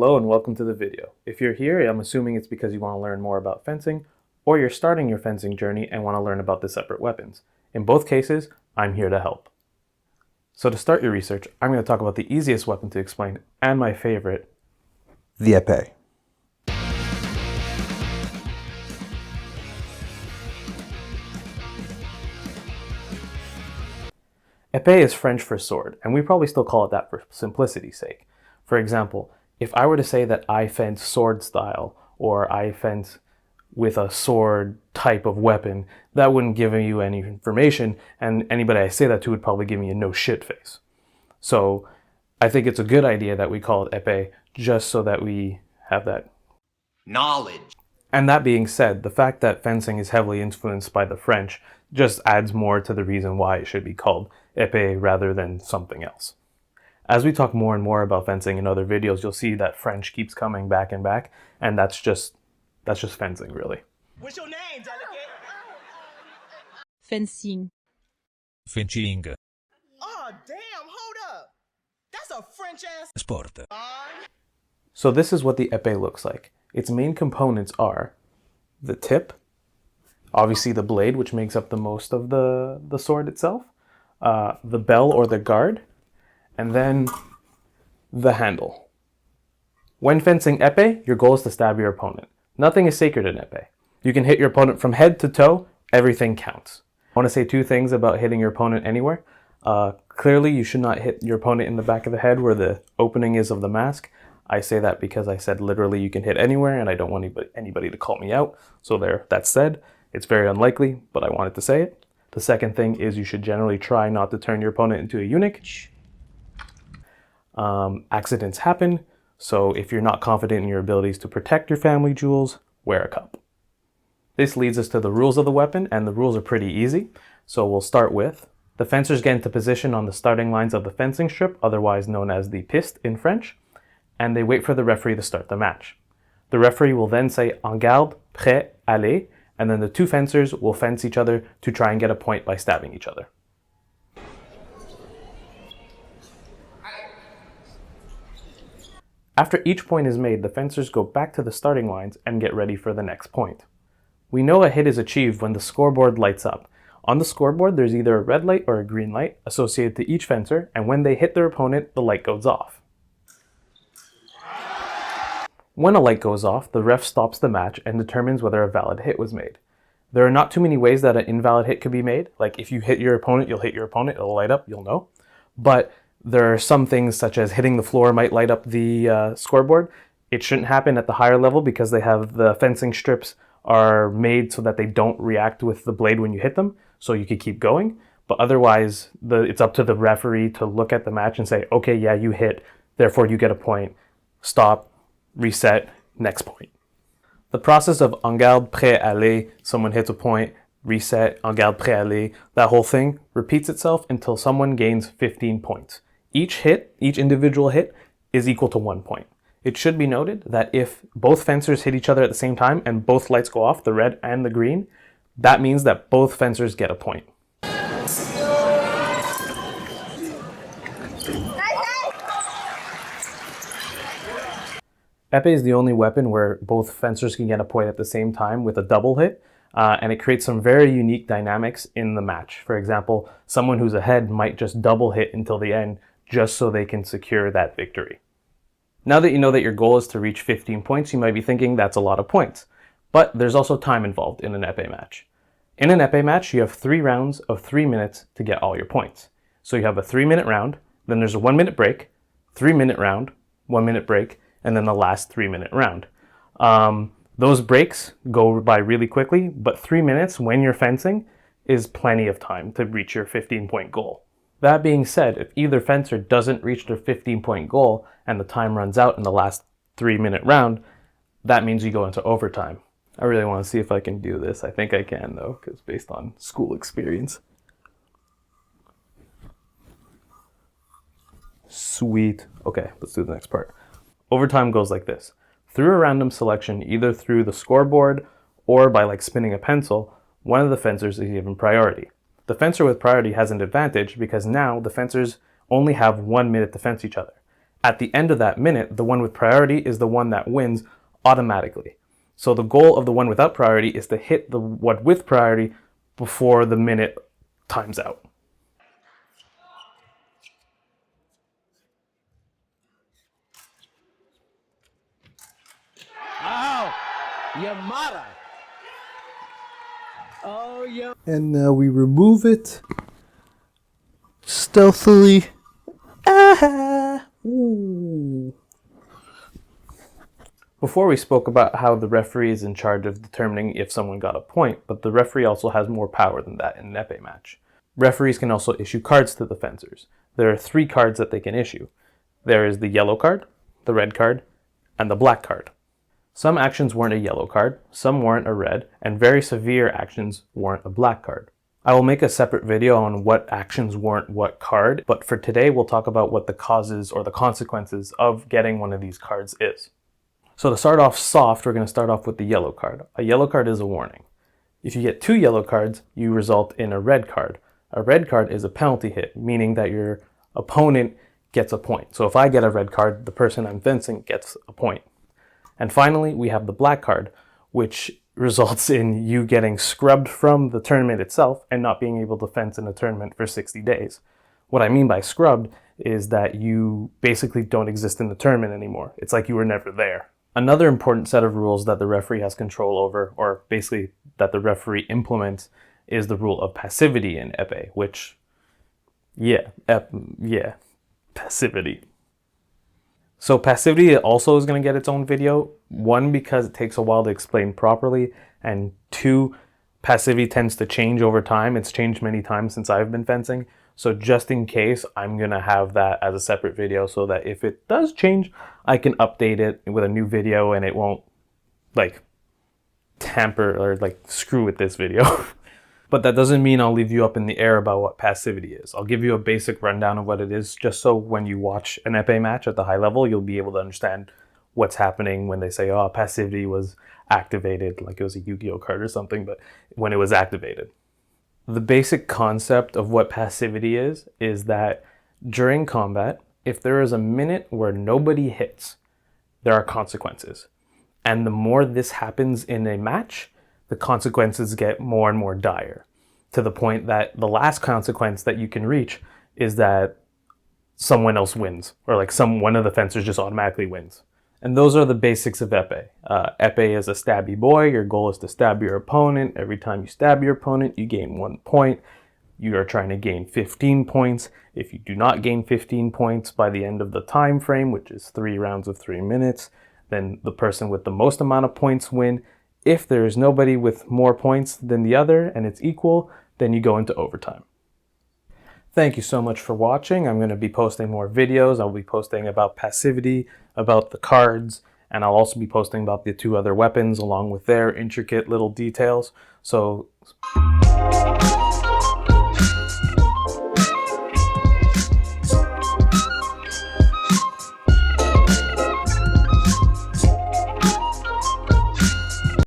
Hello and welcome to the video. If you're here, I'm assuming it's because you want to learn more about fencing, or you're starting your fencing journey and want to learn about the separate weapons. In both cases, I'm here to help. So to start your research, I'm going to talk about the easiest weapon to explain, and my favorite, the épée. Épée is French for sword, and we probably still call it that for simplicity's sake. For example, if I were to say that I fence sword style, or I fence with a sword type of weapon, that wouldn't give you any information, and anybody I say that to would probably give me a no shit face. So I think it's a good idea that we call it épée, just so that we have that knowledge. And that being said, the fact that fencing is heavily influenced by the French just adds more to the reason why it should be called épée rather than something else. As we talk more and more about fencing in other videos, you'll see that French keeps coming back and back, and that's just fencing, really. What's your name, delegate? Fencing. Fencing. Oh, damn, hold up. That's a French-ass Sport. So this is what the épée looks like. Its main components are the tip, obviously the blade, which makes up the most of the sword itself, the bell or the guard, and then the handle. When fencing épée, your goal is to stab your opponent. Nothing is sacred in épée. You can hit your opponent from head to toe, everything counts. I want to say two things about hitting your opponent anywhere. Clearly, you should not hit your opponent in the back of the head where the opening is of the mask. I say that because I said literally you can hit anywhere, and I don't want anybody to call me out. So there, that said, it's very unlikely, but I wanted to say it. The second thing is you should generally try not to turn your opponent into a eunuch. Accidents happen, so if you're not confident in your abilities to protect your family jewels, wear a cup. This leads us to the rules of the weapon, and the rules are pretty easy. So we'll start with the fencers get into position on the starting lines of the fencing strip, otherwise known as the piste in French, and they wait for the referee to start the match. The referee will then say en garde, prêt, allez, and then the two fencers will fence each other to try and get a point by stabbing each other. After each point is made, the fencers go back to the starting lines and get ready for the next point. We know a hit is achieved when the scoreboard lights up. On the scoreboard, there's either a red light or a green light associated to each fencer, and when they hit their opponent, the light goes off. When a light goes off, the ref stops the match and determines whether a valid hit was made. There are not too many ways that an invalid hit could be made. Like if you hit your opponent, you'll hit your opponent, it'll light up, you'll know. But there are some things such as hitting the floor might light up the scoreboard. It shouldn't happen at the higher level because they have the fencing strips are made so that they don't react with the blade when you hit them, so you could keep going. But otherwise, it's up to the referee to look at the match and say, okay, yeah, you hit, therefore you get a point. Stop, reset, next point. The process of en garde, prêt, allez, someone hits a point, reset, en garde, prêt, allez, that whole thing repeats itself until someone gains 15 points. Each individual hit is equal to 1 point. It should be noted that if both fencers hit each other at the same time and both lights go off, the red and the green, that means that both fencers get a point. Epee is the only weapon where both fencers can get a point at the same time with a double hit, and it creates some very unique dynamics in the match. For example, someone who's ahead might just double hit until the end just so they can secure that victory. Now that you know that your goal is to reach 15 points, you might be thinking that's a lot of points. But there's also time involved in an épée match. In an épée match, you have 3 rounds of 3 minutes to get all your points. So you have a 3-minute round, then there's a 1-minute break, 3-minute round, 1-minute break, and then the last 3-minute round. Those breaks go by really quickly, but 3 minutes when you're fencing is plenty of time to reach your 15-point goal. That being said, if either fencer doesn't reach their 15-point goal and the time runs out in the last 3-minute round, that means you go into overtime. I really want to see if I can do this. I think I can though, because based on school experience. Sweet. Okay, let's do the next part. Overtime goes like this. Through a random selection, either through the scoreboard or by spinning a pencil, one of the fencers is given priority. The fencer with priority has an advantage because now the fencers only have 1 minute to fence each other. At the end of that minute, the one with priority is the one that wins automatically. So the goal of the one without priority is to hit the one with priority before the minute times out. Oh, Yamada. Oh, yeah. And now we remove it stealthily. Ah! Ooh. Before we spoke about how the referee is in charge of determining if someone got a point, but the referee also has more power than that in an epee match. Referees can also issue cards to the fencers. There are 3 cards that they can issue. There is the yellow card, the red card, and the black card. Some actions warrant a yellow card, some warrant a red, and very severe actions warrant a black card. I will make a separate video on what actions warrant what card, but for today we'll talk about what the causes or the consequences of getting one of these cards is. So to start off soft, we're going to start off with the yellow card. A yellow card is a warning. If you get 2 yellow cards, you result in a red card. A red card is a penalty hit, meaning that your opponent gets a point. So if I get a red card, the person I'm fencing gets a point. And finally, we have the black card, which results in you getting scrubbed from the tournament itself and not being able to fence in a tournament for 60 days. What I mean by scrubbed is that you basically don't exist in the tournament anymore. It's like you were never there. Another important set of rules that the referee has control over, or basically that the referee implements, is the rule of passivity in epee, which, passivity. So passivity also is going to get its own video. 1, because it takes a while to explain properly, and 2, passivity tends to change over time. It's changed many times since I've been fencing. So just in case, I'm going to have that as a separate video so that if it does change, I can update it with a new video and it won't like tamper or like screw with this video. But that doesn't mean I'll leave you up in the air about what passivity is. I'll give you a basic rundown of what it is, just so when you watch an epee match at the high level, you'll be able to understand what's happening when they say, oh, passivity was activated, like it was a Yu-Gi-Oh card or something, but when it was activated. The basic concept of what passivity is that during combat, if there is a minute where nobody hits, there are consequences. And the more this happens in a match, the consequences get more and more dire, to the point that the last consequence that you can reach is that someone else wins, or like one of the fencers just automatically wins. And those are the basics of epee. Epee is a stabby boy. Your goal is to stab your opponent. Every time you stab your opponent, you gain 1 point. You are trying to gain 15 points. If you do not gain 15 points by the end of the time frame, which is 3 rounds of 3 minutes, then the person with the most amount of points win. If there is nobody with more points than the other and it's equal, then you go into overtime. Thank you so much for watching. I'm going to be posting more videos. I'll be posting about passivity, about the cards, and I'll also be posting about the 2 other weapons along with their intricate little details. So